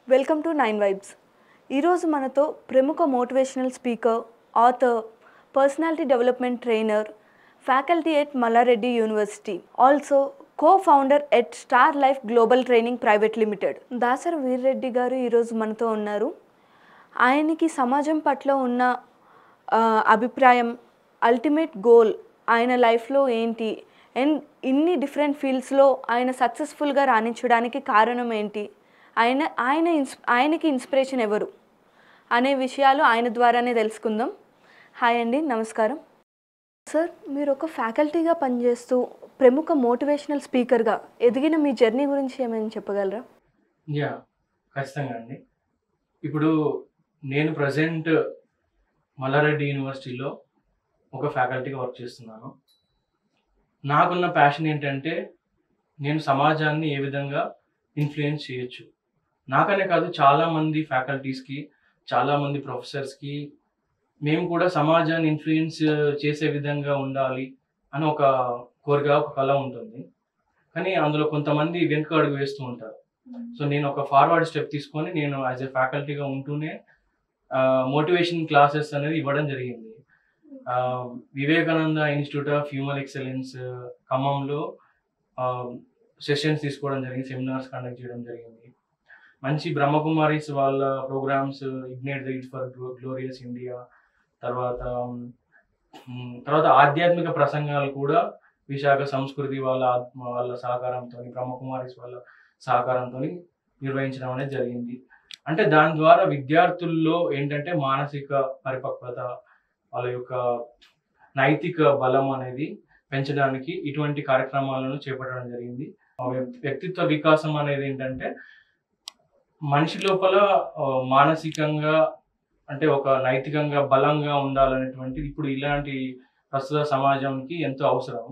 Welcome to nine vibes. ఈరోజు మనతో ప్రముఖ motivational speaker, author, personality development trainer, faculty at Malla Reddy university, also co-founder at star life global training private limited Dasari Veerreddy గారు ఈరోజు మనతో ఉన్నారు. ఆయనకి సమాజం పట్ల ఉన్న అభిప్రాయం, అల్టిమేట్ గోల్ ఆయన లైఫ్లో ఏంటి అండ్ ఇన్ని డిఫరెంట్ ఫీల్డ్స్లో ఆయన సక్సెస్ఫుల్గా రాణించడానికి కారణం ఏంటి, ఆయనకి ఇన్స్పిరేషన్ ఎవరు అనే విషయాలు ఆయన ద్వారానే తెలుసుకుందాం. హాయ్ అండి, నమస్కారం సార్. మీరు ఒక ఫ్యాకల్టీగా పనిచేస్తూ ప్రముఖ మోటివేషనల్ స్పీకర్గా ఎదిగిన మీ జర్నీ గురించి ఏమైనా చెప్పగలరా? ఖచ్చితంగా అండి. ఇప్పుడు నేను ప్రజెంట్ మల్లారెడ్డి యూనివర్సిటీలో ఒక ఫ్యాకల్టీగా వర్క్ చేస్తున్నాను. నాకున్న ప్యాషన్ ఏంటంటే నేను సమాజాన్ని ఏ విధంగా ఇన్ఫ్లుయెన్స్ చేయొచ్చు. నాకనే కాదు, చాలామంది ఫ్యాకల్టీస్కి, చాలామంది ప్రొఫెసర్స్కి మేము కూడా సమాజాన్ని ఇన్ఫ్లుయెన్స్ చేసే విధంగా ఉండాలి అని ఒక కోరిక, ఒక కళ ఉంటుంది. కానీ అందులో కొంతమంది వెనుక అడుగు వేస్తూ ఉంటారు. సో నేను ఒక ఫార్వర్డ్ స్టెప్ తీసుకొని నేను యాజ్ ఎ ఫ్యాకల్టీగా ఉంటూనే మోటివేషన్ క్లాసెస్ అనేది ఇవ్వడం జరిగింది. Vivekananda institute of human excellence ఖమ్మంలో సెషన్స్ తీసుకోవడం జరిగింది, సెమినార్స్ కండక్ట్ చేయడం జరిగింది. మంచి బ్రహ్మకుమారీస్ వాళ్ళ programmes, ignite the youth for glorious India, తర్వాత ఆధ్యాత్మిక ప్రసంగాలు కూడా విశాఖ సంస్కృతి వాళ్ళ సహకారంతో, బ్రహ్మకుమారీస్ వాళ్ళ సహకారంతో నిర్వహించడం అనేది జరిగింది. అంటే దాని ద్వారా విద్యార్థుల్లో ఏంటంటే మానసిక పరిపక్వత, వాళ్ళ యొక్క నైతిక బలం అనేది పెంచడానికి ఇటువంటి కార్యక్రమాలను చేపట్టడం జరిగింది. వ్యక్తిత్వ వికాసం అనేది ఏంటంటే మనిషి లోపల మానసికంగా అంటే ఒక నైతికంగా బలంగా ఉండాలనేటువంటి ఇప్పుడు ఇలాంటి ప్రస్తుత సమాజానికి ఎంతో అవసరం.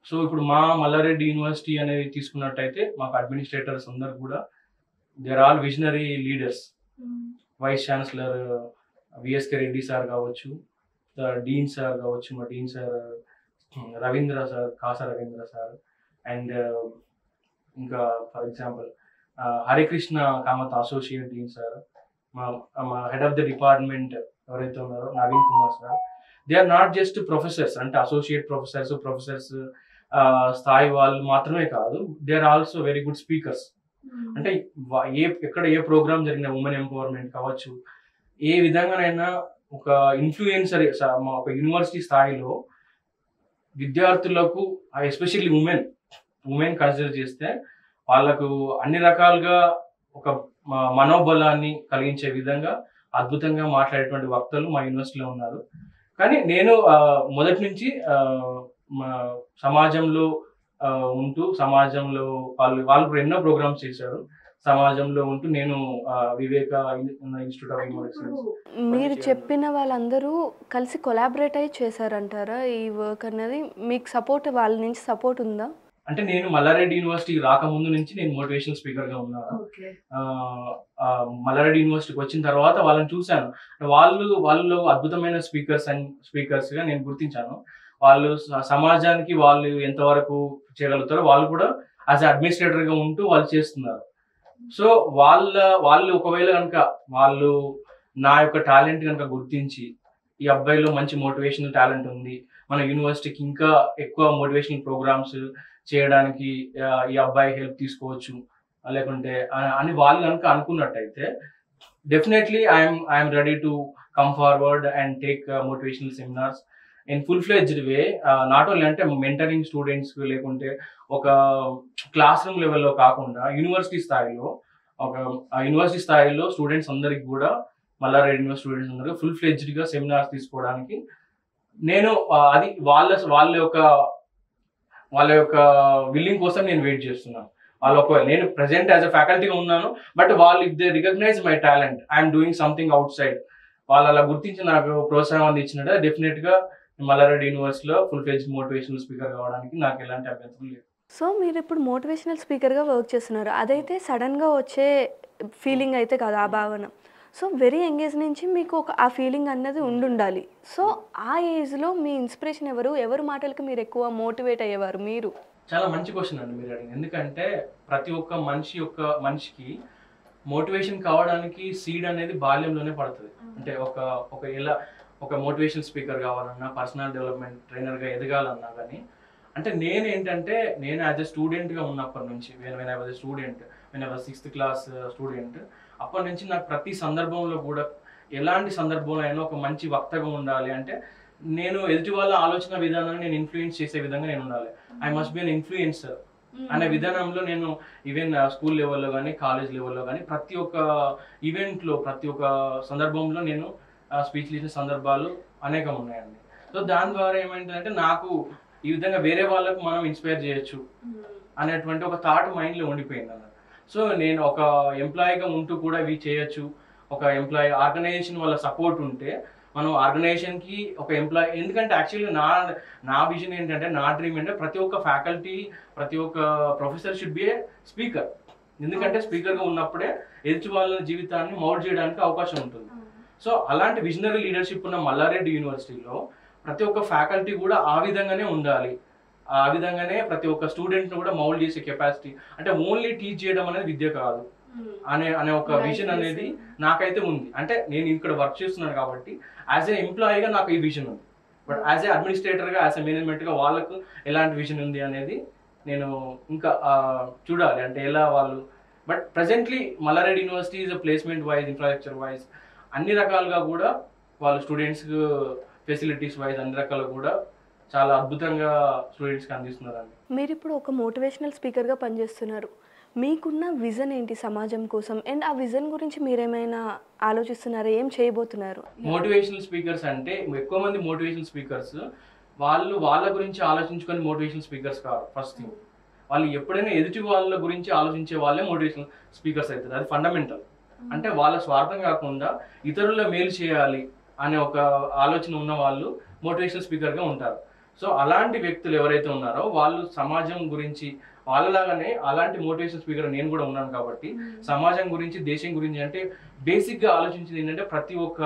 సో ఇప్పుడు మా మల్లారెడ్డి యూనివర్సిటీ అనేది తీసుకున్నట్టయితే మాకు అడ్మినిస్ట్రేటర్స్ అందరు కూడా they are all visionary leaders. Vice chancellor VSK Reddy sir కావచ్చు, డీన్ సార్ కావచ్చు, మా dean sir Ravindra sir, Kasa Ravindra sir, and ఇంకా for example Harikrishna Kamath associate dean sir, మా హెడ్ ఆఫ్ ద డిపార్ట్మెంట్ ఎవరైతే ఉన్నారో Naveen Kumar sir. They are not just professors, అంటే associate professors స్థాయి వాళ్ళు మాత్రమే కాదు, they are also very good speakers. అంటే ఎక్కడ ఏ ప్రోగ్రామ్ జరిగిన ఉమెన్ ఎంపవర్మెంట్ కావచ్చు, ఏ విధంగానైనా ఒక ఇన్ఫ్లుయెన్సర్ ఒక యూనివర్సిటీ స్థాయిలో విద్యార్థులకు, ఎస్పెషల్లీ ఉమెన్ కన్సిడర్ చేస్తే వాళ్ళకు అన్ని రకాలుగా ఒక మనోబలాన్ని కలిగించే విధంగా అద్భుతంగా మాట్లాడేటువంటి వక్తలు మా యూనివర్సిటీలో ఉన్నారు. కానీ నేను మొదటి నుంచి సమాజంలో ఉంటూ, సమాజంలో వాళ్ళు ఎన్నో ప్రోగ్రామ్స్ చేశారు. సమాజంలో ఉంటూ నేను వివేక ఇన్స్టిట్యూట్ ఆఫ్ హ్యూమన్ ఎక్సలెన్స్. మీరు చెప్పిన వాళ్ళందరూ కలిసి కొలాబరేట్ అయ్యి చేశారంటారా ఈ వర్క్ అనేది? మీకు సపోర్ట్, వాళ్ళ నుంచి సపోర్ట్ ఉందా? అంటే నేను మల్లారెడ్డి యూనివర్సిటీకి రాకముందు నుంచి నేను మోటివేషనల్ స్పీకర్గా ఉన్నాను. మల్లారెడ్డి యూనివర్సిటీకి వచ్చిన తర్వాత వాళ్ళని చూశాను. వాళ్ళు అద్భుతమైన స్పీకర్స్గా నేను గుర్తించాను. వాళ్ళు సమాజానికి వాళ్ళు ఎంతవరకు చేయగలుగుతారో వాళ్ళు కూడా యాజ్ అడ్మినిస్ట్రేటర్గా ఉంటూ వాళ్ళు చేస్తున్నారు. సో వాళ్ళు ఒకవేళ కనుక వాళ్ళు నా యొక్క టాలెంట్ కనుక గుర్తించి, ఈ అబ్బాయిలో మంచి మోటివేషనల్ టాలెంట్ ఉంది, మన యూనివర్సిటీకి ఇంకా ఎక్కువ మోటివేషనల్ ప్రోగ్రామ్స్ చేయడానికి ఈ అబ్బాయి హెల్ప్ తీసుకోవచ్చు లేకుంటే అని వాళ్ళు కనుక అనుకున్నట్టయితే definitely I'm ready to come forward and take motivational seminars in full fledged way. Not only అంటే మెంటరింగ్ స్టూడెంట్స్ లేకుంటే ఒక క్లాస్ రూమ్ లెవెల్లో కాకుండా యూనివర్సిటీ స్థాయిలో స్టూడెంట్స్ అందరికి కూడా, మల్లారెడ్డి యూనివర్సిటీ స్టూడెంట్స్ అందరికీ ఫుల్ ఫ్లెడ్జ్డ్గా సెమినార్స్ తీసుకోవడానికి నేను అది వాళ్ళ యొక్క విల్లింగ్ కోసం నేను వెయిట్ చేస్తున్నాను. ఒకవేళ నేను ప్రెసెంట్ యాజ్ అ ఫ్యాకల్టీగా ఉన్నాను, బట్ వాళ్ళు if they recognise my talent, I'm doing something outside, వాళ్ళు అలా గుర్తించి నాకు ప్రోత్సాహం అందించినట్టు డెఫినెట్గా మల్లారెడ్డి యూనివర్సిటీలో ఫుల్ ఫ్లెడ్జ్డ్ మోటివేషనల్ స్పీకర్ కావడానికి నాకు ఎలాంటి అభ్యంతరం లేదు. సో మీరు ఇప్పుడు మోటివేషనల్ స్పీకర్గా వర్క్ చేస్తున్నారు, అదైతే సడన్గా వచ్చే ఫీలింగ్ అయితే కాదు ఆ భావన. సో వెరీ యంగ్ నుంచి మీకు ఆ ఫీలింగ్ అన్నది ఉండాలి. సో ఆ ఏజ్లో మీ ఇన్స్పిరేషన్ ఎవరు మాటలకి మీరు ఎక్కువ మోటివేట్ అయ్యేవారు? మీరు చాలా మంచి క్వశ్చన్ అండి మీరు అడిగింది. ఎందుకంటే ప్రతి ఒక్క మనిషికి మోటివేషన్ కావడానికి సీడ్ అనేది బాల్యంలోనే పడుతుంది. అంటే ఒక ఒక ఎలా ఒక మోటివేషన్ స్పీకర్ కావాలన్నా, పర్సనల్ డెవలప్మెంట్ ట్రైనర్గా ఎదగాలన్నా కానీ, అంటే నేను యాజ్ ఎ స్టూడెంట్గా ఉన్నప్పటి నుంచి when I was a student, when I was 6th class student, అప్పటి నుంచి నాకు ప్రతి సందర్భంలో కూడా ఎలాంటి సందర్భంలో అయినా ఒక మంచి వక్తగా ఉండాలి. అంటే నేను ఎదుటి వాళ్ళ ఆలోచన విధానాన్ని నేను ఇన్ఫ్లుయెన్స్ చేసే విధంగా నేను ఉండాలి. I must be an influencer అనే విధానంలో నేను ఈవెన్ స్కూల్ లెవెల్లో కానీ, కాలేజ్ లెవెల్లో కానీ ప్రతి ఒక్క ఈవెంట్లో, ప్రతి ఒక్క సందర్భంలో నేను స్పీచ్లు ఇచ్చిన సందర్భాలు అనేకం ఉన్నాయండి. సో దాని ద్వారా ఏమైందంటే నాకు ఈ విధంగా వేరే వాళ్ళకు మనం ఇన్స్పైర్ చేయొచ్చు అనేటువంటి ఒక థాట్ మైండ్లో ఉండిపోయింది అన్నమాట. సో నేను ఒక ఎంప్లాయీగా ఉంటూ కూడా ఇవి చేయొచ్చు. ఒక ఎంప్లాయీ ఆర్గనైజేషన్ వల్ల సపోర్ట్ ఉంటే మనం ఆర్గనైజేషన్కి ఒక ఎంప్లాయీ, ఎందుకంటే యాక్చువల్లీ నా విజన్ ఏంటంటే, నా డ్రీమ్ ఏంటంటే ప్రతి ఒక్క ఫ్యాకల్టీ, ప్రతి ఒక్క professor should be A speaker. ఎందుకంటే స్పీకర్గా ఉన్నప్పుడే ఎదుటి వాళ్ళ జీవితాన్ని మౌల్డ్ చేయడానికి అవకాశం ఉంటుంది. సో అలాంటి విజనరీ లీడర్షిప్ ఉన్న మల్లారెడ్డి యూనివర్సిటీలో ప్రతి ఒక్క ఫ్యాకల్టీ కూడా ఆ విధంగానే ఉండాలి. ఆ విధంగానే ప్రతి ఒక్క స్టూడెంట్ను కూడా మౌల్డ్ చేసే కెపాసిటీ, అంటే ఓన్లీ టీచ్ చేయడం అనేది విద్య కాదు అనే ఒక విజన్ అనేది నాకైతే ఉంది. అంటే నేను ఇక్కడ వర్క్ చేస్తున్నాను కాబట్టి యాజ్ ఏ ఎంప్లాయీగా నాకు ఈ విజన్ ఉంది. బట్ యాజ్ ఏ అడ్మినిస్ట్రేటర్గా, యాజ్ ఏ మేనేజ్మెంట్గా వాళ్ళకు ఎలాంటి విజన్ ఉంది అనేది నేను ఇంకా చూడాలి. అంటే ఎలా వాళ్ళు, but presently Malla Reddy university is placement wise, infrastructure wise అన్ని రకాలుగా కూడా వాళ్ళు స్టూడెంట్స్కి ఫెసిలిటీస్ వైజ్ అన్ని రకాలుగా కూడా చాలా అద్భుతంగా స్టూడెంట్స్కి అందిస్తున్నారండి. మీరు ఇప్పుడు ఒక మోటివేషనల్ స్పీకర్గా పనిచేస్తున్నారు. మీకున్న విజన్ ఏంటి సమాజం కోసం? అండ్ ఆ విజన్ గురించి మీరేమైనా ఆలోచిస్తున్నారా? ఏం చేయబోతున్నారు? మోటివేషనల్ స్పీకర్స్ అంటే ఎక్కువ మంది మోటివేషనల్ స్పీకర్స్ వాళ్ళ గురించి ఆలోచించుకొని మోటివేషనల్ స్పీకర్స్ కాదు. ఫస్ట్ థింగ్, వాళ్ళు ఎప్పుడైనా ఎదుటి వాళ్ళ గురించి ఆలోచించే వాళ్ళే మోటివేషనల్ స్పీకర్స్ అవుతారు. అది ఫండమెంటల్. అంటే వాళ్ళ స్వార్థం కాకుండా ఇతరుల మేలు చేయాలి అనే ఒక ఆలోచన ఉన్న వాళ్ళు మోటివేషనల్ స్పీకర్గా ఉంటారు. సో అలాంటి వ్యక్తులు ఎవరైతే ఉన్నారో వాళ్ళు సమాజం గురించి, వాళ్ళలాగానే అలాంటి మోటివేషన్ స్పీకర్ నేను కూడా ఉన్నాను కాబట్టి సమాజం గురించి, దేశం గురించి, అంటే బేసిక్గా ఆలోచించింది ఏంటంటే ప్రతి ఒక్క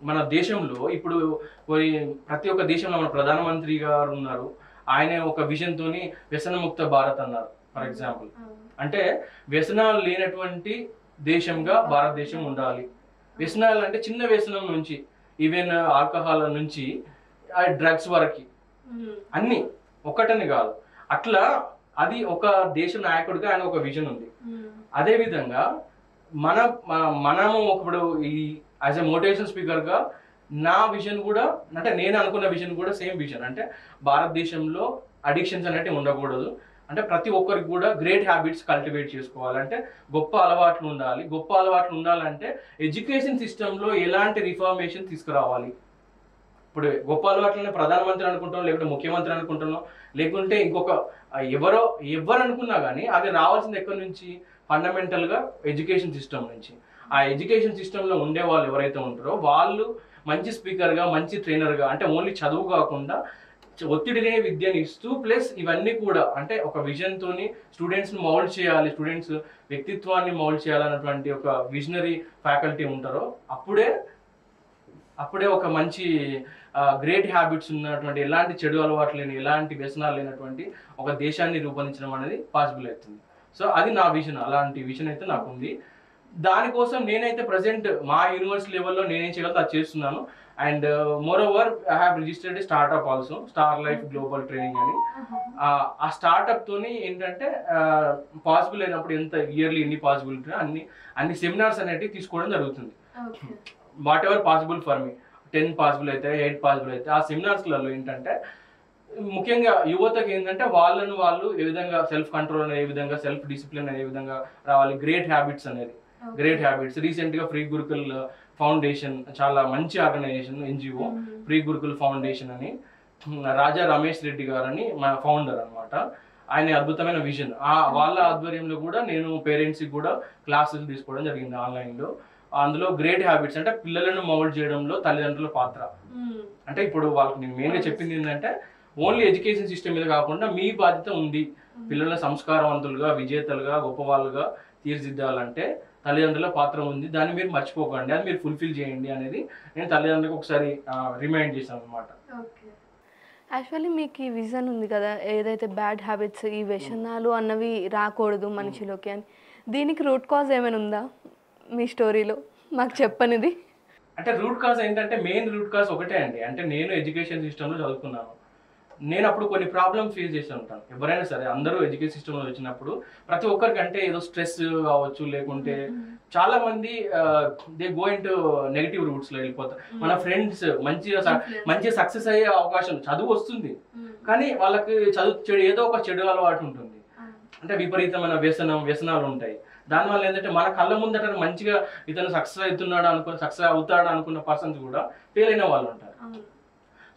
మన దేశంలో ఇప్పుడు ప్రతి ఒక్క దేశంలో మన ప్రధానమంత్రి గారు ఉన్నారు. ఆయన ఒక విజన్ తోని వ్యసనముక్త భారత్ అన్నారు ఫర్ ఎగ్జాంపుల్. అంటే వ్యసనాలు లేనటువంటి దేశంగా భారతదేశం ఉండాలి. వ్యసనాలు అంటే చిన్న వ్యసనం నుంచి ఈవెన్ ఆల్కహాల్ నుంచి డ్రగ్స్ వరకు అన్ని ఒకటని కాదు. అట్లా అది ఒక దేశ నాయకుడిగా ఆయన ఒక విజన్ ఉంది. అదే విధంగా మనము ఇప్పుడు ఈ యాజ్ ఎ మోటివేషన్ స్పీకర్గా నా విజన్ కూడా, అంటే నేను అనుకున్న విజన్ కూడా సేమ్ విజన్. అంటే భారతదేశంలో అడిక్షన్స్ అనేవి ఉండకూడదు. అంటే ప్రతి ఒక్కరికి కూడా గ్రేట్ హ్యాబిట్స్ కల్టివేట్ చేసుకోవాలంటే గొప్ప అలవాట్లు ఉండాలి. గొప్ప అలవాట్లు ఉండాలంటే ఎడ్యుకేషన్ సిస్టంలో ఎలాంటి రిఫార్మేషన్ తీసుకురావాలి. ఇప్పుడు గొప్ప అలవాట్లనే ప్రధానమంత్రి అనుకుంటున్నాం, లేకుంటే ముఖ్యమంత్రి అనుకుంటున్నాం, లేకుంటే ఇంకొక ఎవరు అనుకున్నా కానీ అది రావాల్సింది ఎక్కడి నుంచి? ఫండమెంటల్గా ఎడ్యుకేషన్ సిస్టమ్ నుంచి. ఆ ఎడ్యుకేషన్ సిస్టంలో ఉండే వాళ్ళు ఎవరైతే ఉంటారో వాళ్ళు మంచి స్పీకర్గా, మంచి ట్రైనర్గా, అంటే ఓన్లీ చదువు కాకుండా ఒత్తిడి లేని విద్యను ఇస్తూ ప్లస్ ఇవన్నీ కూడా అంటే ఒక విజన్తోని స్టూడెంట్స్ని మౌల్డ్ చేయాలి, స్టూడెంట్స్ వ్యక్తిత్వాన్ని మౌల్డ్ చేయాలన్నటువంటి ఒక విజనరీ ఫ్యాకల్టీ ఉంటారో అప్పుడే ఒక మంచి గ్రేట్ హ్యాబిట్స్ ఉన్నటువంటి, ఎలాంటి చెడు అలవాట్లు లేని, ఎలాంటి వ్యసనాలు లేనటువంటి ఒక దేశాన్ని రూపొందించడం అనేది పాసిబుల్ అవుతుంది. సో అది నా విజన్. అలాంటి విజన్ అయితే నాకు ఉంది. దానికోసం నేనైతే ప్రజెంట్ మా యూనివర్సిటీ లెవెల్లో నేనేం చేయగలను అది చేస్తున్నాను. And more over I have registered startup also, star life global training అని. ఆ స్టార్ట్అప్ తోని ఏంటంటే పాసిబుల్ అయినప్పుడు ఎంత ఇయర్లీ ఎన్ని పాసిబిలిటీ అన్ని సెమినార్స్ అనేవి తీసుకోవడం జరుగుతుంది. What ever possible for me, 10 possible అయితే 8 పాసిబుల్ అయితే ఆ సెమినార్స్లలో ఏంటంటే ముఖ్యంగా యువతకి ఏంటంటే వాళ్ళు ఏ విధంగా సెల్ఫ్ కంట్రోల్ అనేది, ఏ విధంగా సెల్ఫ్ డిసిప్లిన్ అనే విధంగా రావాలి, గ్రేట్ హ్యాబిట్స్ అనేది. గ్రేట్ హ్యాబిట్స్ రీసెంట్గా ఫ్రీ గురుకుల్ ఫౌండేషన్, చాలా మంచి organisation, NGO free Gurukul foundation అని, రాజా రమేష్ రెడ్డి గారని మన ఫౌండర్ అనమాట. ఆయన అద్భుతమైన విజన్. వాళ్ళ ఆధ్వర్యంలో కూడా నేను పేరెంట్స్కి కూడా క్లాసెస్ తీసుకోవడం జరిగింది ఆన్లైన్లో. అందులో గ్రేట్ హ్యాబిట్స్ అంటే పిల్లలను మౌల్డ్ చేయడంలో తల్లిదండ్రుల పాత్ర. అంటే ఇప్పుడు వాళ్ళకి నేను మెయిన్గా చెప్పింది ఏంటంటే ఓన్లీ ఎడ్యుకేషన్ సిస్టమ్ మీద కాకుండా మీ బాధ్యత ఉంది. పిల్లల సంస్కారవంతులుగా, విజేతలుగా, గొప్ప వాళ్ళుగా తీర్చిదిద్దాలంటే తల్లిదండ్రుల పాత్ర ఉంది. దాన్ని మీరు మర్చిపోకండి, అది మీరు ఫుల్ఫిల్ చేయండి అనేది నేను తల్లిదండ్రులకు ఒకసారి రిమైండ్ చేశాను అనమాట. యాక్చువల్లీ మీకు ఈ విజన్ ఉంది కదా, ఏదైతే బ్యాడ్ హ్యాబిట్స్, ఈ వ్యసనాలు అన్నవి రాకూడదు మనిషిలోకి అని, దీనికి రూట్ కాజ్ ఏమైనా ఉందా మీ స్టోరీలో మాకు చెప్పనిది? అంటే రూట్ కాజ్ ఏంటంటే మెయిన్ రూట్ కాజ్ ఒకటే అండి. అంటే నేను ఎడ్యుకేషన్ సిస్టంలో చదువుకున్నాను. నేను అప్పుడు కొన్ని ప్రాబ్లమ్స్ ఫేస్ చేసి ఉంటాను. ఎవరైనా సరే అందరూ ఎడ్యుకేషన్ సిస్టంలో వచ్చినప్పుడు ప్రతి ఒక్కరికి అంటే ఏదో స్ట్రెస్ కావచ్చు, లేకుంటే చాలా మంది దే గో ఇంటూ నెగిటివ్ రూట్స్లో వెళ్ళిపోతారు. మన ఫ్రెండ్స్ మంచిగా సక్సెస్ అయ్యే అవకాశం, చదువు వస్తుంది కానీ వాళ్ళకి చదువు ఏదో ఒక చెడు అలవాటు ఉంటుంది. అంటే విపరీతమైన వ్యసనాలు ఉంటాయి. దానివల్ల ఏంటంటే మన కళ్ళ ముందట మంచిగా ఇతను సక్సెస్ అవుతాడు అనుకున్న పర్సన్స్ కూడా ఫెయిల్ అయిన వాళ్ళు ఉంటారు.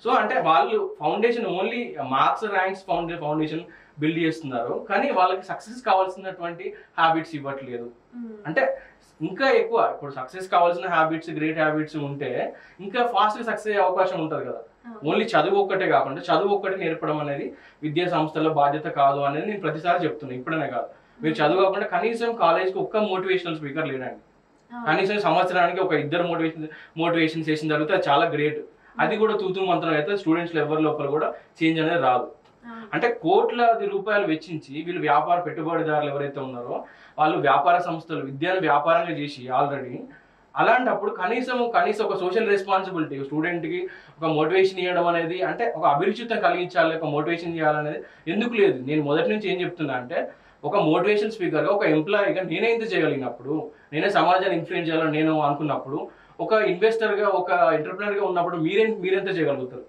సో అంటే వాళ్ళు foundation only marks ranks foundation build చేస్తున్నారు కానీ వాళ్ళకి సక్సెస్ కావాల్సినటువంటి హ్యాబిట్స్ ఇవ్వట్లేదు. అంటే ఇంకా ఎక్కువ ఇప్పుడు సక్సెస్ కావాల్సిన హ్యాబిట్స్, గ్రేట్ హ్యాబిట్స్ ఉంటే ఇంకా ఫాస్ట్గా సక్సెస్ అయ్యే అవకాశం ఉంటుంది కదా. ఓన్లీ చదువు ఒక్కటే కాకుండా చదువు ఒక్కటే నేర్పడం అనేది విద్యా సంస్థల బాధ్యత కాదు అనేది నేను ప్రతిసారి చెప్తున్నాను. ఇప్పుడనే కాదు, మీరు చదువు కాకుండా కనీసం కాలేజ్కి ఒక్క మోటివేషనల్ స్పీకర్ లేడండి. కనీసం సంవత్సరానికి ఒక 2 మోటివేషన్ సెషన్ జరిగితే అది చాలా గ్రేట్. అది కూడా తూతూ మంత్రం అయితే స్టూడెంట్స్ ఎవరి లోపల కూడా చేంజ్ అనేది రాదు. అంటే కోట్లాది రూపాయలు వెచ్చించి వీళ్ళు వ్యాపార పెట్టుబడిదారులు ఎవరైతే ఉన్నారో వాళ్ళు వ్యాపార సంస్థలు విద్యను వ్యాపారంగా చేసి ఆల్రెడీ, అలాంటప్పుడు కనీసం ఒక సోషల్ రెస్పాన్సిబిలిటీ స్టూడెంట్కి ఒక మోటివేషన్ ఇవ్వడం అనేది, అంటే ఒక అభిరుచితం కలిగించాలి, ఒక మోటివేషన్ చేయాలనేది ఎందుకు లేదు. నేను మొదటి నుంచి ఏం చెప్తున్నా అంటే ఒక మోటివేషన్ స్పీకర్గా, ఒక ఎంప్లాయీగా నేనే ఇంత చేయగలిగినప్పుడు, నేనే సమాజాన్ని ఇన్ఫ్లుయెన్స్ చేయాలని నేను అనుకున్నప్పుడు, ఒక ఇన్వెస్టర్గా, ఒక ఎంటర్ప్రెనర్గా ఉన్నప్పుడు మీరెంత చేయగలుగుతారు?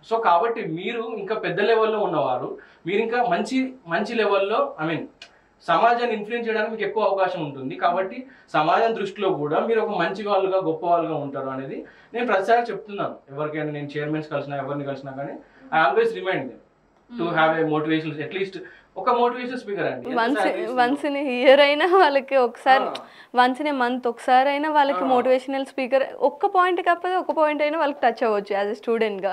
సో కాబట్టి మీరు ఇంకా పెద్ద లెవెల్లో ఉన్నవారు, మీరు ఇంకా మంచి లెవెల్లో సమాజాన్ని ఇన్ఫ్లుయెన్స్ చేయడానికి మీకు ఎక్కువ అవకాశం ఉంటుంది. కాబట్టి సమాజం దృష్టిలో కూడా మీరు ఒక మంచి వాళ్ళుగా, గొప్ప వాళ్ళుగా ఉంటారు అనేది నేను ప్రతిసారి చెప్తున్నాను. ఎవరికైనా నేను చైర్మన్స్ కలిసినా, ఎవరిని కలిసినా కానీ I always remind them to have a motivation, at least ఒక మోటివేషన్ స్పీకర్ అండి. వన్స్ ఇన్ ఇయర్ అయినా వాళ్ళకి ఒకసారి, వన్స్ ఇన్ ఏ మంత్ ఒకసారి అయినా వాళ్ళకి మోటివేషనల్ స్పీకర్ ఒక్క పాయింట్ కాకపోతే ఒక పాయింట్ అయినా వాళ్ళకి టచ్ అవ్వచ్చు యాజ్ ఎ స్టూడెంట్గా.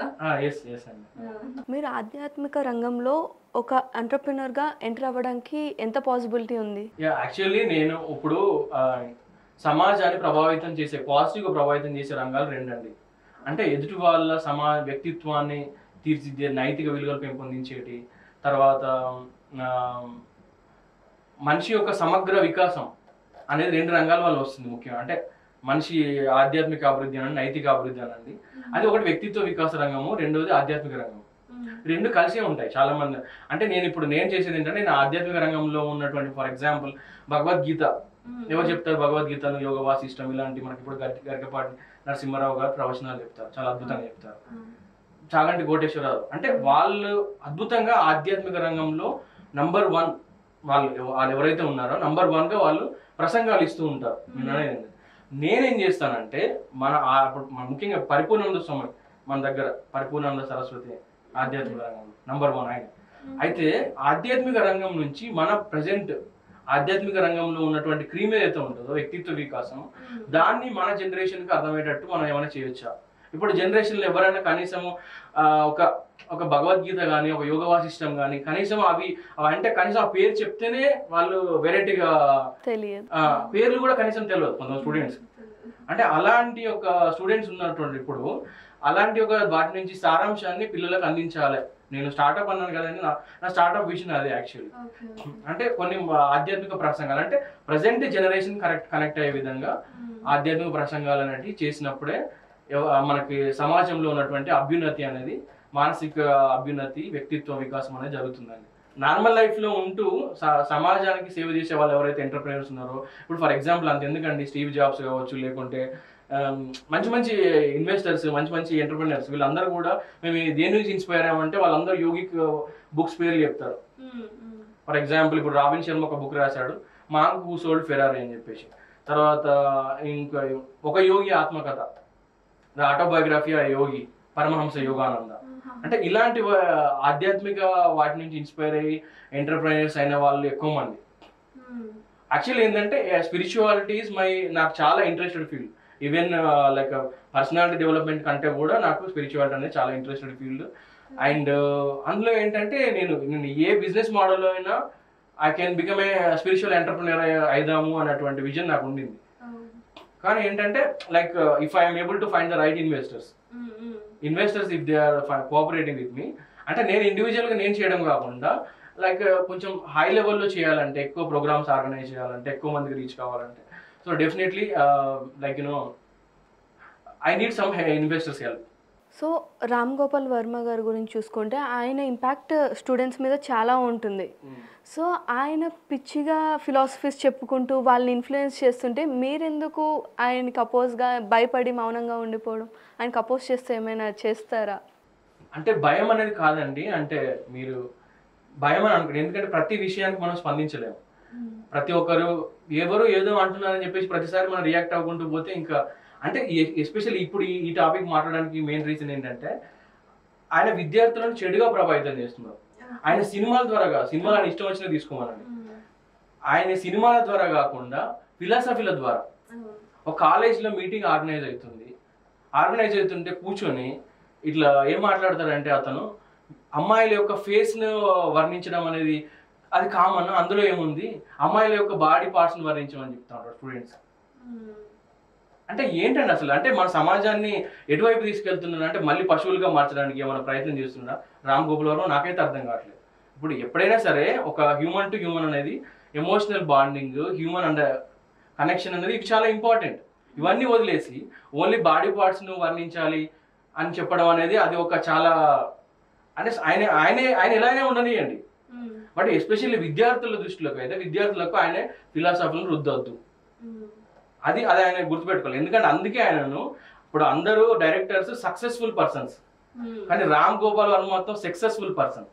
మీరు ఆధ్యాత్మిక రంగంలో ఒక ఎంటర్‌ప్రెన్యూర్‌గా ఎంటర్ అవ్వడానికి ఎంత పాసిబిలిటీ ఉంది? యాక్చువల్లీ నేను ఇప్పుడు సమాజాన్ని పాజిటివ్గా ప్రభావితం చేసే రంగాలు 2 అండి. అంటే ఎదుటి వాళ్ళ వ్యక్తిత్వాన్ని తీర్చిదిద్దే నైతిక విలువలు పెంపొందించేటి, తర్వాత మనిషి యొక్క సమగ్ర వికాసం అనేది 2 రంగాల వల్ల వస్తుంది ముఖ్యంగా. అంటే మనిషి ఆధ్యాత్మిక అభివృద్ధి అనండి, నైతిక అభివృద్ధి అనండి. అది ఒకటి వ్యక్తిత్వ వికాస రంగము, రెండోది ఆధ్యాత్మిక రంగం. 2 కలిసే ఉంటాయి చాలా మంది. అంటే నేను చేసేది ఏంటంటే, నేను ఆధ్యాత్మిక రంగంలో ఉన్నటువంటి ఫర్ ఎగ్జాంపుల్ భగవద్గీత, ఎవరు చెప్తారు భగవద్గీతను, యోగ వాసిష్టం ఇలాంటి మనకి ఇప్పుడు గరికపాటి నరసింహారావు గారు ప్రవచనాలు చెప్తారు, చాలా అద్భుతంగా చెప్తారు. చాగంటి కోటేశ్వరరావు, అంటే వాళ్ళు అద్భుతంగా ఆధ్యాత్మిక రంగంలో నంబర్ 1 వాళ్ళు ఎవరైతే ఉన్నారో నంబర్ 1గా వాళ్ళు ప్రసంగాలు ఇస్తూ ఉంటారు. నేనేం చేస్తానంటే ముఖ్యంగా పరిపూర్ణానంద స్వామి మన దగ్గర, పరిపూర్ణానంద సరస్వతి ఆధ్యాత్మిక రంగంలో నంబర్ 1 ఆయన. అయితే ఆధ్యాత్మిక రంగం నుంచి మన ప్రజెంట్ ఆధ్యాత్మిక రంగంలో ఉన్నటువంటి క్రీమ్ ఏదైతే ఉంటుందో వ్యక్తిత్వ వికాసం, దాన్ని మన జనరేషన్కి అర్థమయ్యేటట్టు మనం ఏమైనా చేయొచ్చా? ఇప్పుడు జనరేషన్లో ఎవరైనా కనీసం ఒక భగవద్గీత కానీ, ఒక యోగ వాసిష్టం కానీ, కనీసం అవి అంటే కనీసం ఆ పేరు చెప్తేనే వాళ్ళు వెరైటీగా తెలియదు, పేర్లు కూడా కనీసం తెలియదు కొంతమంది స్టూడెంట్స్. అంటే అలాంటి ఒక స్టూడెంట్స్ ఉన్నటువంటి ఇప్పుడు అలాంటి ఒక వాటి నుంచి సారాంశాన్ని పిల్లలకు అందించాలి. నేను స్టార్ట్అప్ అన్నాను కదండి, నా స్టార్ట్అప్ విజన్ అదే యాక్చువల్లీ. అంటే కొన్ని ఆధ్యాత్మిక ప్రసంగాలు, అంటే ప్రజెంట్ జనరేషన్ కనెక్ట్ అయ్యే విధంగా ఆధ్యాత్మిక ప్రసంగాలు అనేవి చేసినప్పుడే మనకి సమాజంలో ఉన్నటువంటి అభ్యున్నతి అనేది, మానసిక అభ్యున్నతి, వ్యక్తిత్వ వికాసం అనేది జరుగుతుందండి. నార్మల్ లైఫ్లో ఉంటూ సమాజానికి సేవ చేసే వాళ్ళు ఎవరైతే ఎంటర్‌ప్రెన్యూర్స్ ఉన్నారో, ఇప్పుడు ఫర్ ఎగ్జాంపుల్ ఎందుకండి స్టీవ్ జాబ్స్ కావచ్చు, లేకుంటే మంచి ఇన్వెస్టర్స్, మంచి ఎంటర్‌ప్రెన్యూర్స్, వీళ్ళందరూ కూడా మేము దేని నుంచి ఇన్స్పైర్ అయ్యామంటే వాళ్ళందరూ యోగిక్ బుక్స్ పేర్లు చెప్తారు. ఫర్ ఎగ్జాంపుల్ ఇప్పుడు రాబిన్ శర్మ ఒక బుక్ రాశాడు, మాంక్ హూ సోల్డ్ ఫెరారీ అని చెప్పేసి. తర్వాత ఇంకా ఒక యోగి ఆత్మకథ, ద ఆటోబయోగ్రఫీ ఆ యోగి, పరమహంస యోగానంద. అంటే ఇలాంటి ఆధ్యాత్మిక వాటి నుంచి ఇన్స్పైర్ అయ్యి ఎంటర్‌ప్రెన్యూర్స్ అయిన వాళ్ళు ఎక్కువ మంది. యాక్చువల్లీ ఏంటంటే స్పిరిచువాలిటీ ఈజ్ నాకు చాలా interested field. Even like personality development కంటే కూడా నాకు స్పిరిచువాలిటీ అనేది చాలా ఇంట్రెస్టెడ్ ఫీల్డ్. అండ్ అందులో ఏంటంటే నేను ఏ బిజినెస్ మోడల్లో అయినా I can become a spiritual entrepreneur అయిదాము అన్నటువంటి విజన్ నాకు ఉండింది. కానీ ఏంటంటే like if I'm able to find the right investors if they are cooperating with me, అంటే నేను ఇండివిజువల్గా నేను చేయడం కాకుండా లైక్ కొంచెం హై లెవెల్లో చేయాలంటే, ఎక్కువ ప్రోగ్రామ్స్ ఆర్గనైజ్ చేయాలంటే, ఎక్కువ మందికి రీచ్ కావాలంటే, so definitely like I need some investors help. So Ram Gopal Varma గారి గురించి చూసుకుంటే ఆయన ఇంపాక్ట్ స్టూడెంట్స్ మీద చాలా ఉంటుంది. సో ఆయన పిచ్చిగా ఫిలాసఫీస్ చెప్పుకుంటూ వాళ్ళని ఇన్ఫ్లుయెన్స్ చేస్తుంటే మీరెందుకు ఆయనకి అపోజ్గా భయపడి మౌనంగా ఉండిపోవడం? ఆయనకి అపోజ్ చేస్తే ఏమైనా చేస్తారా? అంటే భయం అనేది కాదండి, అంటే మీరు భయం అని అనుకోండి, ఎందుకంటే ప్రతి విషయానికి మనం స్పందించలేము. ప్రతి ఒక్కరు ఎవరు ఏదో అంటున్నారని చెప్పేసి ప్రతిసారి మనం రియాక్ట్ అవ్వకుంటూ పోతే ఇంకా, అంటే ఎస్పెషల్లీ ఇప్పుడు ఈ టాపిక్ మాట్లాడడానికి మెయిన్ రీజన్ ఏంటంటే ఆయన విద్యార్థులను చెడుగా ప్రభావితం చేస్తున్నారు. ఆయన సినిమాల ద్వారా సినిమాలు ఆయన ఇష్టం వచ్చినా తీసుకోమనండి, ఆయన సినిమాల ద్వారా కాకుండా ఫిలాసఫీల ద్వారా ఒక కాలేజ్లో మీటింగ్ ఆర్గనైజ్ అవుతుంటే కూర్చొని ఇట్లా ఏం మాట్లాడతారంటే, అతను అమ్మాయిల యొక్క ఫేస్ను వర్ణించడం అనేది అది కామన్, అందులో ఏముంది, అమ్మాయిల యొక్క బాడీ పార్ట్స్ని వర్ణించమని చెప్తాడు స్టూడెంట్స్. అంటే ఏంటండి అసలు, అంటే మన సమాజాన్ని ఎటువైపు తీసుకెళ్తున్నారు, అంటే మళ్ళీ పశువులుగా మార్చడానికి ఏమైనా ప్రయత్నం చేస్తున్నా రామ్ గోపాల్ వర్మ? నాకైతే అర్థం కావట్లేదు. ఇప్పుడు ఎప్పుడైనా సరే ఒక హ్యూమన్ టు హ్యూమన్ అనేది emotional bonding, human and connection అనేది ఇవి చాలా ఇంపార్టెంట్. ఇవన్నీ వదిలేసి ఓన్లీ బాడీ పార్ట్స్ను వర్ణించాలి అని చెప్పడం అనేది అది ఒక చాలా, అంటే ఆయన ఎలాగైనా ఉండనియండి, బట్ ఎస్పెషల్లీ విద్యార్థుల దృష్టిలోకి అయితే విద్యార్థులకు ఆయన ఫిలాసఫీలను రుద్దొద్దు. అది ఆయన గుర్తుపెట్టుకోవాలి. ఎందుకంటే అందుకే ఆయనను ఇప్పుడు అందరూ డైరెక్టర్స్ సక్సెస్ఫుల్ పర్సన్స్, కానీ రామ్ గోపాల్ వర్మ మొత్తం సక్సెస్ఫుల్ పర్సన్.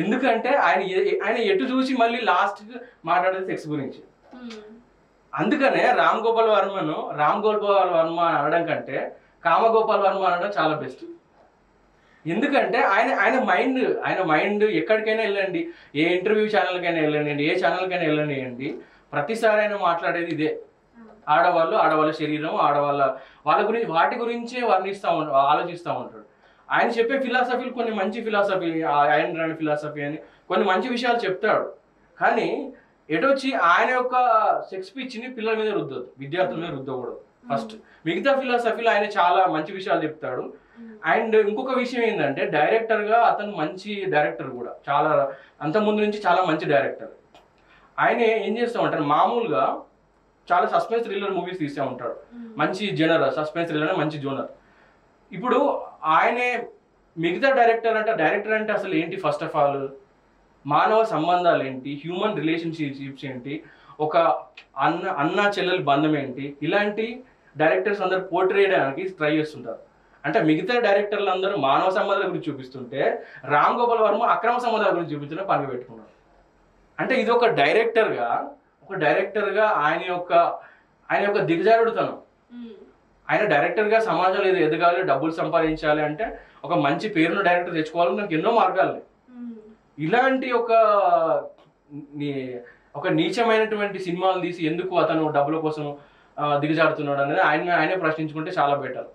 ఎందుకంటే ఆయన ఎటు చూసి మళ్ళీ లాస్ట్ మాట్లాడేది సెక్స్ గురించి. అందుకనే రామ్ గోపాల్ వర్మ అనడం కంటే కామగోపాల్ వర్మ అనడం చాలా బెస్ట్. ఎందుకంటే ఆయన మైండ్ ఎక్కడికైనా వెళ్ళండి, ఏ ఇంటర్వ్యూ ఛానల్కైనా వెళ్ళండి, ఏ ఛానల్కైనా వెళ్ళనియండి, ప్రతిసారి ఆయన మాట్లాడేది ఇదే, ఆడవాళ్ళ శరీరం, వాళ్ళ గురించి, వాటి గురించే ఆలోచిస్తూ ఉంటాడు. ఆయన చెప్పే ఫిలాసఫీలు కొన్ని మంచి ఫిలాసఫీ, ఆయన రాని ఫిలాసఫీ అని కొన్ని మంచి విషయాలు చెప్తాడు. కానీ ఎటొచ్చి ఆయన యొక్క సెక్స్ పిచ్చిని పిల్లల మీద రుద్దొద్దు, విద్యార్థుల మీద రుద్దకూడదు ఫస్ట్. మిగతా ఫిలాసఫీలో ఆయన చాలా మంచి విషయాలు చెప్తాడు. అండ్ ఇంకొక విషయం ఏంటంటే డైరెక్టర్గా అతను మంచి డైరెక్టర్ కూడా, చాలా అంతకుముందు నుంచి చాలా మంచి డైరెక్టర్. ఆయన ఏం చేస్తూ ఉంటారు, మామూలుగా చాలా సస్పెన్స్ థ్రిల్లర్ మూవీస్ తీస్తూ ఉంటాడు. మంచి జోనర్, సస్పెన్స్ థ్రిల్లర్ మంచి జోనర్. ఇప్పుడు ఆయనే మిగతా డైరెక్టర్ అంటే అసలు ఏంటి, ఫస్ట్ ఆఫ్ ఆల్ మానవ సంబంధాలు ఏంటి, హ్యూమన్ రిలేషన్షిప్స్ ఏంటి, ఒక అన్న చెల్లెల బంధం ఏంటి, ఇలాంటి డైరెక్టర్స్ అందరూ పోర్ట్రే చేయడానికి ట్రై చేస్తుంటారు. అంటే మిగతా డైరెక్టర్లు అందరూ మానవ సంబంధాల గురించి చూపిస్తుంటే రామ్ గోపాల్ వర్మ అక్రమ సంబంధాల గురించి చూపించడం పని పెట్టుకున్నాడు. అంటే ఇది ఒక డైరెక్టర్గా ఆయన యొక్క దిగజారుడుతనం. ఆయన డైరెక్టర్గా సమాజంలో ఏదో ఎదగాలి, డబ్బులు సంపాదించాలి అంటే, ఒక మంచి పేరును డైరెక్టర్ తెచ్చుకోవాలని నాకు ఎన్నో మార్గాలు. ఇలాంటి ఒక నీచమైనటువంటి సినిమాలు తీసి ఎందుకు అతను డబ్బుల కోసం దిగజారుతున్నాడు అనేది ఆయనే ప్రశ్నించుకుంటే చాలా బెటర్.